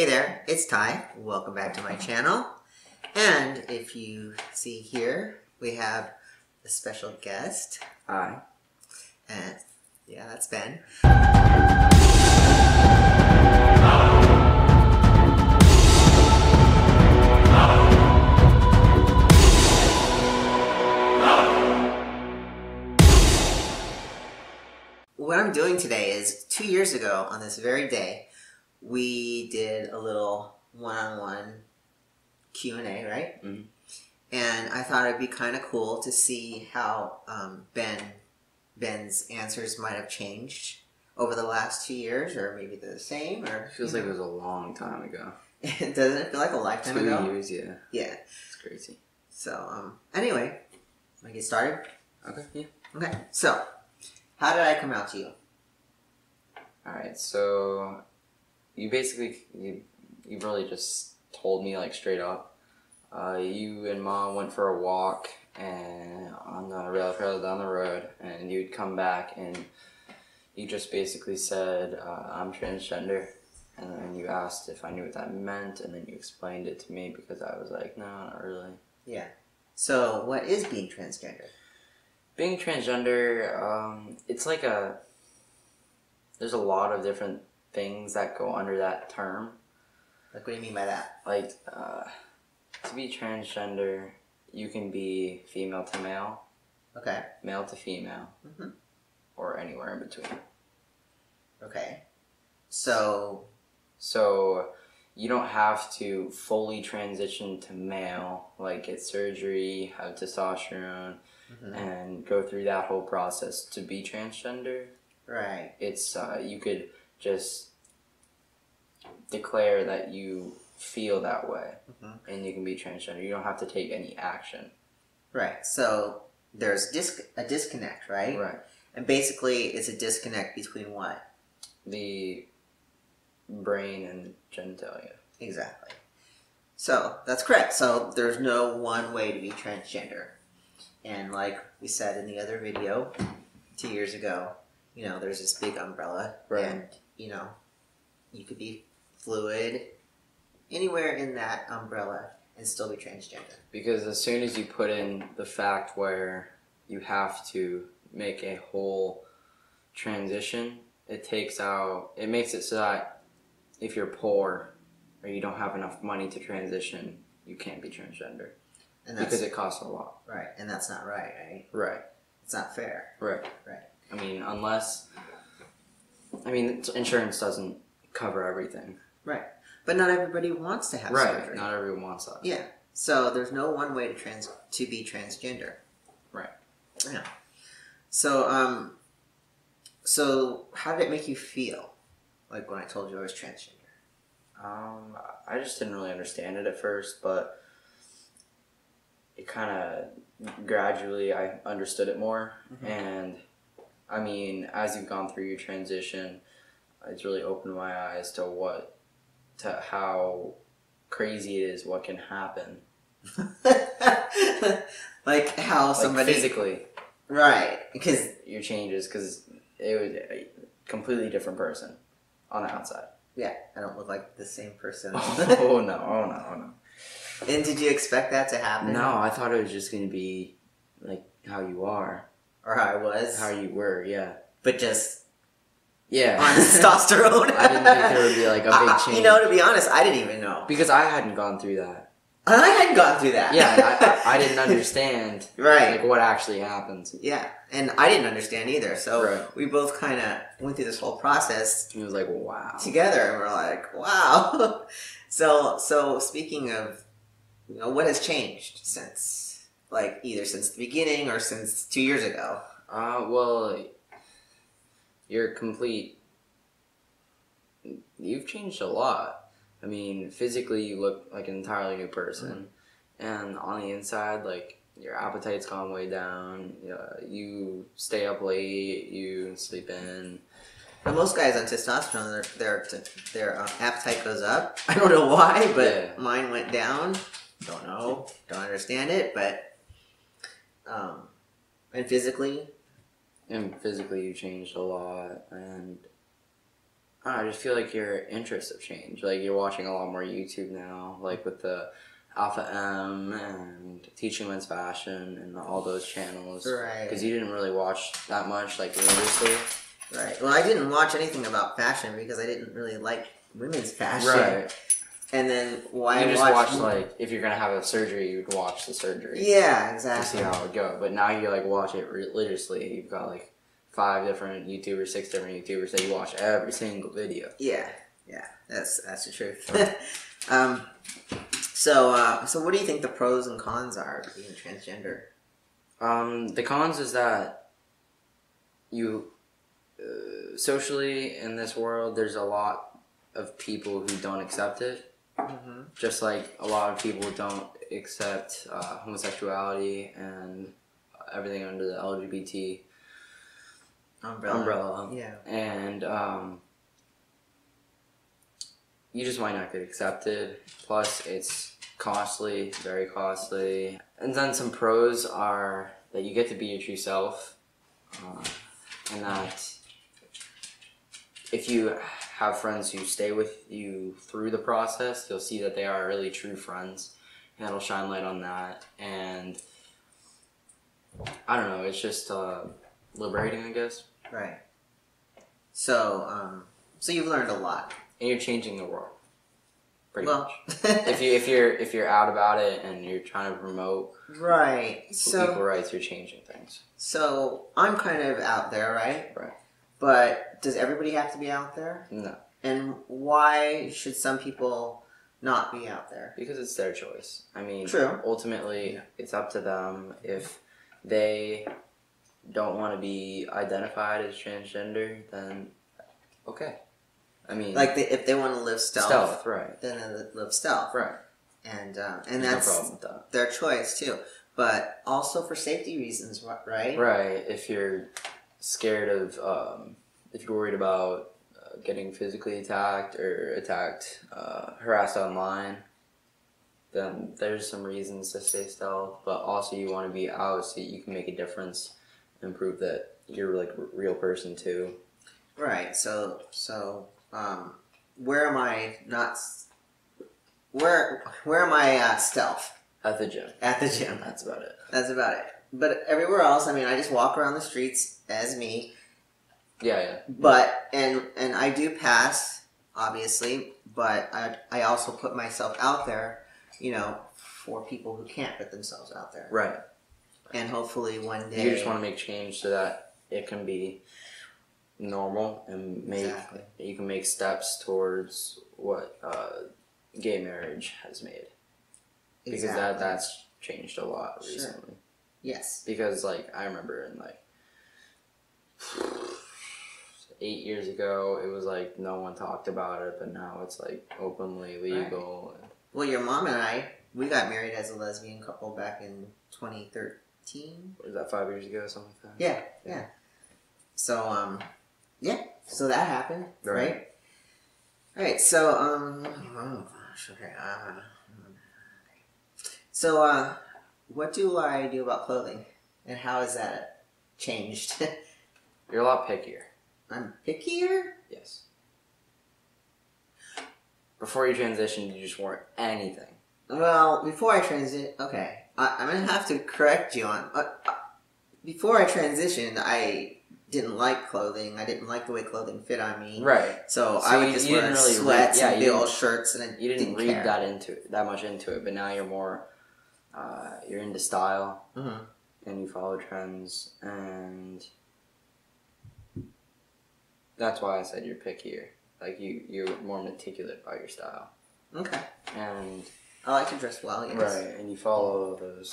Hey there, it's Ty. Welcome back to my channel. And if you see here, we have a special guest. Hi. And yeah, that's Ben. What I'm doing today is 2 years ago on this very day, we did a little one-on-one Q&A, right? Mm-hmm. And I thought it'd be kind of cool to see how Ben's answers might have changed over the last 2 years, or maybe they're the same, or Feels like it was a long time ago. Doesn't it feel like a lifetime ago? 2 years, yeah. Yeah. It's crazy. So, anyway, want to get started? Okay, yeah. Okay, so, how did I come out to you? Alright, so you basically, you really just told me like straight up. You and Mom went for a walk and on the rail trail down the road, and you'd come back and you just basically said, I'm transgender. And then you asked if I knew what that meant, and then you explained it to me because I was like, no, not really. Yeah. So, what is being transgender? Being transgender, it's like there's a lot of different things that go under that term. Like, what do you mean by that? Like, to be transgender, you can be female to male, Okay. male to female, Mm-hmm. or anywhere in between. Okay. So you don't have to fully transition to male, like get surgery, have testosterone, mm-hmm. and go through that whole process to be transgender. Right. It's, you could just declare that you feel that way, mm-hmm. and you can be transgender. You don't have to take any action. Right. So, there's a disconnect, right? Right. And basically, it's a disconnect between what? The brain and genitalia. Exactly. So, that's correct. So, there's no one way to be transgender. And like we said in the other video 2 years ago, you know, there's this big umbrella. Right. And, you know, you could be fluid anywhere in that umbrella and still be transgender. Because as soon as you put in the fact where you have to make a whole transition, it makes it so that if you're poor or you don't have enough money to transition, you can't be transgender. And because it costs a lot. Right, and that's not right, right? Right. It's not fair. Right. Right. I mean, insurance doesn't cover everything. Right. But not everybody wants to have surgery. Right, not everyone wants that. Yeah. So there's no one way to be transgender. Right. Yeah. So so how did it make you feel? Like when I told you I was transgender? I just didn't really understand it at first, but it kind of gradually I understood it more. Mm-hmm. And I mean, as you've gone through your transition, it's really opened my eyes to how crazy it is what can happen. Like how somebody... Like physically. Right. Because... Your changes, because it was a completely different person on the outside. Yeah, I don't look like the same person. Oh no. And did you expect that to happen? No, I thought it was just going to be like how you are. Or how I was? How you were, yeah. But just... Yeah. On testosterone. I didn't think there would be like a big change. You know, to be honest, I didn't even know. Because I hadn't gone through that. I hadn't gone through that. Yeah, I didn't understand right. Like what actually happens. Yeah, and I didn't understand either. So right. We both kind of went through this whole process. It was like, wow. Together, and we're like, wow. So speaking of, you know, what has changed since, like, either since the beginning or since 2 years ago? Well, you've changed a lot. I mean, physically you look like an entirely new person, mm-hmm. and on the inside, like, your appetite's gone way down. You stay up late, you sleep in. But most guys on testosterone, their appetite goes up. I don't know why, but mine went down. Don't know, don't understand it, but and physically. And physically, you changed a lot, and I just feel like your interests have changed. Like you're watching a lot more YouTube now, like with the Alpha M and Teaching Men's Fashion and all those channels. Right. Because you didn't really watch that much, like religiously. Right. Well, I didn't watch anything about fashion because I didn't really like women's fashion. Right. And then why you just watch like if you're gonna have a surgery, you'd watch the surgery. Yeah, exactly. To see how it would go. But now you like watch it religiously. You've got like 5 different YouTubers, 6 different YouTubers that you watch every single video. Yeah, that's the truth. So what do you think the pros and cons are of being transgender? The cons is that you socially in this world, there's a lot of people who don't accept it. Mm-hmm. Just like a lot of people don't accept homosexuality and everything under the LGBT umbrella. Yeah. And you just might not get accepted. Plus, it's costly, very costly. And then some pros are that you get to be your true self. And that if you have friends who stay with you through the process, you'll see that they are really true friends. And that'll shine light on that. And I don't know, it's just liberating, I guess. Right. So you've learned a lot. And you're changing the world. Pretty much. if you're out about it and you're trying to promote right. equal rights, you're changing things. So I'm kind of out there, right? Right. But does everybody have to be out there? No. And why should some people not be out there? Because it's their choice. I mean, true. Ultimately, it's up to them. If they don't want to be identified as transgender, then okay. I mean, like if they want to live stealth, right? Then they live stealth, right? And There's that's no problem with that. Their choice too. But also for safety reasons, right? Right. If you're scared of, if you're worried about getting physically attacked or harassed online, then there's some reasons to stay stealth. But also, you want to be out so you can make a difference and prove that you're like a real person too. Right. So where am I not? Where am I stealth? At the gym. At the gym. That's about it. That's about it. But everywhere else, I mean, I just walk around the streets as me. Yeah. But and I do pass, obviously, but I also put myself out there, for people who can't put themselves out there. Right. And hopefully one day you just want to make change so that it can be normal and you can make steps towards what gay marriage has made. Because that's changed a lot recently. Sure. Yes. Because I remember in 8 years ago, it was no one talked about it, but now it's openly legal. Right. Well, your mom and I, we got married as a lesbian couple back in 2013. Was that 5 years ago or something like that? Yeah. So, so that happened, right? All right, so, oh gosh, okay. So, what do I do about clothing, and how has that changed? You're a lot pickier. I'm pickier? Yes. Before you transitioned, you just wore anything. Well, before I transition, okay, I'm gonna have to correct you on. Before I transitioned, I didn't like clothing. I didn't like the way clothing fit on me. Right. So I would just wear sweats and big old shirts, and you didn't read that much into it. But now you're more, you're into style, and you follow trends, and that's why I said you're pickier. You're more meticulous about your style. Okay. And I like to dress well, yes. Right, and you follow those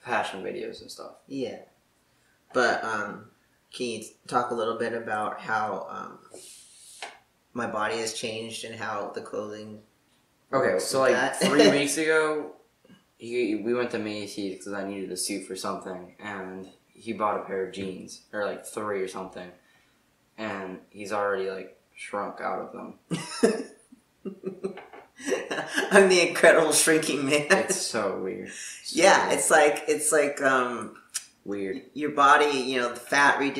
fashion videos and stuff. Yeah. But, can you talk a little bit about how my body has changed and how the clothing? Okay, so 3 weeks ago, we went to Macy's because I needed a suit for something, and he bought a pair of jeans, or 3 or something, and he's already shrunk out of them. I'm the incredible shrinking man. It's so weird. Yeah, it's like weird. Your body, the fat I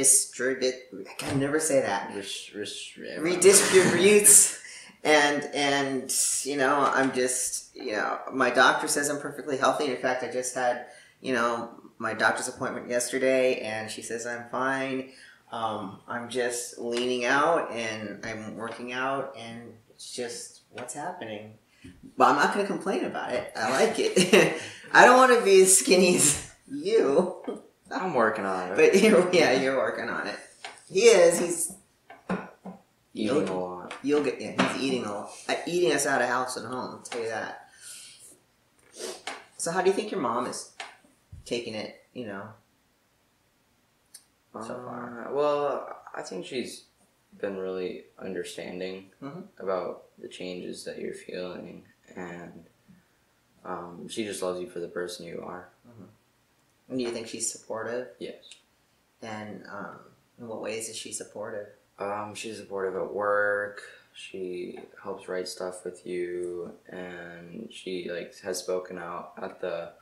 can never say that. Redistributes. And I'm just, my doctor says I'm perfectly healthy. In fact, I just had, my doctor's appointment yesterday, and she says I'm fine. I'm just leaning out, and I'm working out, and it's just what's happening. But I'm not going to complain about it. I like it. I don't want to be as skinny as you. I'm working on it. But you're working on it. He is. He's eating a lot. He's eating a lot. Eating us out of house and home, I'll tell you that. So how do you think your mom is taking it, so far? Well, I think she's been really understanding about the changes that you're feeling, and she just loves you for the person you are. And do you think she's supportive? Yes. And in what ways is she supportive? She's supportive at work. She helps write stuff with you, and she has spoken out at the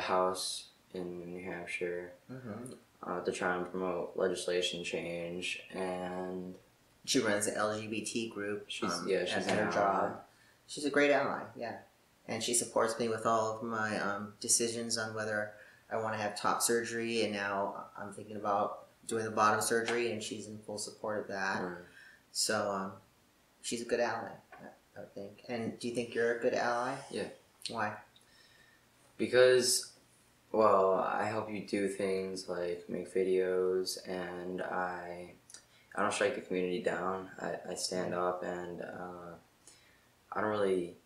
house in New Hampshire to try and promote legislation change. And she runs the LGBT group. She's as her job. She's a great ally. Yeah, and she supports me with all of my decisions on whether I want to have top surgery, and now I'm thinking about doing the bottom surgery, and she's in full support of that. Right. So she's a good ally, I would think. And do you think you're a good ally? Yeah. Why? Because, well, I help you do things like make videos, and I don't strike the community down. I stand up, and I don't really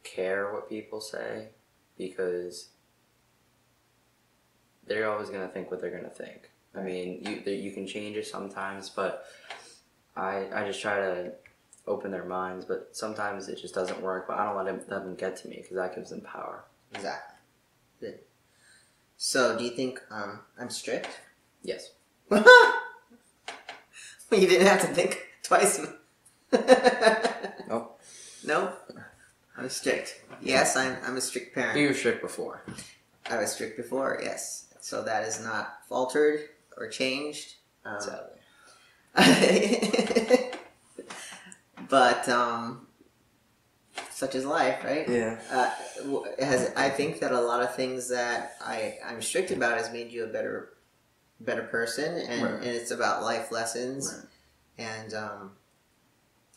care what people say, because they're always going to think what they're going to think. I mean, you can change it sometimes, but I just try to open their minds, but sometimes it just doesn't work. But I don't let them get to me, because that gives them power. Exactly. Good. So, do you think I'm strict? Yes. Well, you didn't have to think twice. Nope. No? I'm strict. Yes, I'm a strict parent. You were strict before. I was strict before, yes. So that is not faltered or changed. Sadly. But such is life, right? Yeah. I think that a lot of things that I'm strict about has made you a better person, and, right. and it's about life lessons, right. And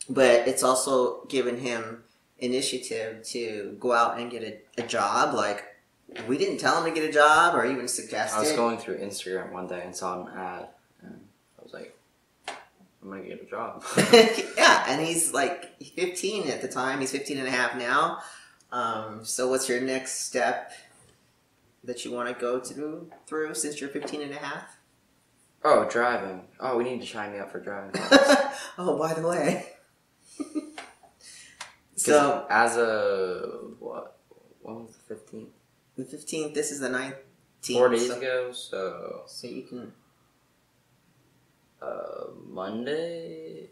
but it's also given him initiative to go out and get a job. Like, we didn't tell him to get a job or even suggest it. I was going through Instagram one day and saw an ad, and I was like, I'm going to get a job. Yeah, and he's like 15 at the time. He's 15 and a half now. So what's your next step that you want to go through since you're 15 and a half? Oh, driving. Oh, we need to sign me up for driving. Oh, by the way. So, as of, what? When was the 15th? The 15th, this is the 19th. 4 days ago, so... So you can...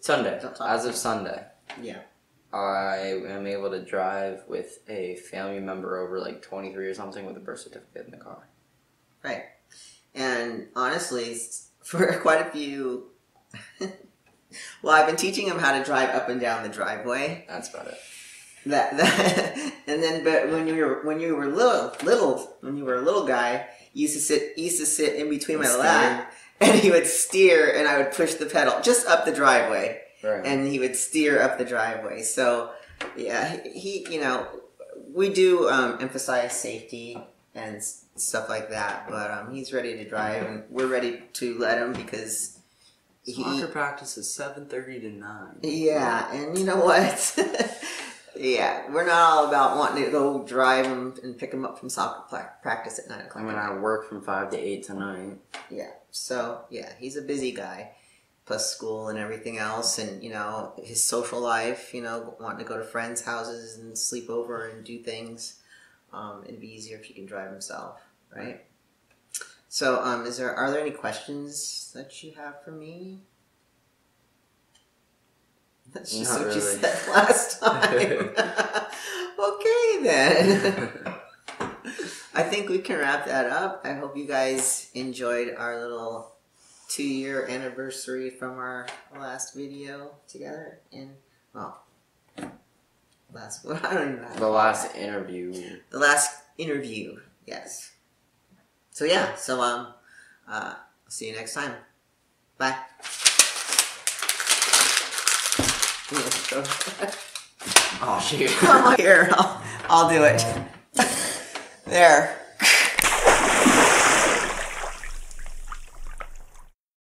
Sunday. As of Sunday. Yeah. I am able to drive with a family member over 23 or something with a birth certificate in the car. Right. And honestly, for quite a few... Well, I've been teaching him how to drive up and down the driveway. That's about it. And then, but when you were a little guy, he used to sit in between my lap, and he would steer, and I would push the pedal just up the driveway, right. And he would steer up the driveway. So, yeah, we do emphasize safety and stuff like that, but he's ready to drive, and we're ready to let him, because soccer practice is 7:30 to 9. Yeah, and you know what? Yeah, we're not all about wanting to go drive him and pick him up from soccer practice at 9 o'clock. I mean, I work from 5 to 8 tonight. Yeah, so, yeah, he's a busy guy, plus school and everything else, and, his social life, wanting to go to friends' houses and sleep over and do things. It'd be easier if he can drive himself, right? So, are there any questions that you have for me? That's just Not what you really. said last time. Okay, then. I think we can wrap that up. I hope you guys enjoyed our little 2-year anniversary from our last video together. And, well, I don't even know. The last interview. The last interview, yes. So, yeah. So, see you next time. Bye. Oh, shoot. Here, I'll do it. There.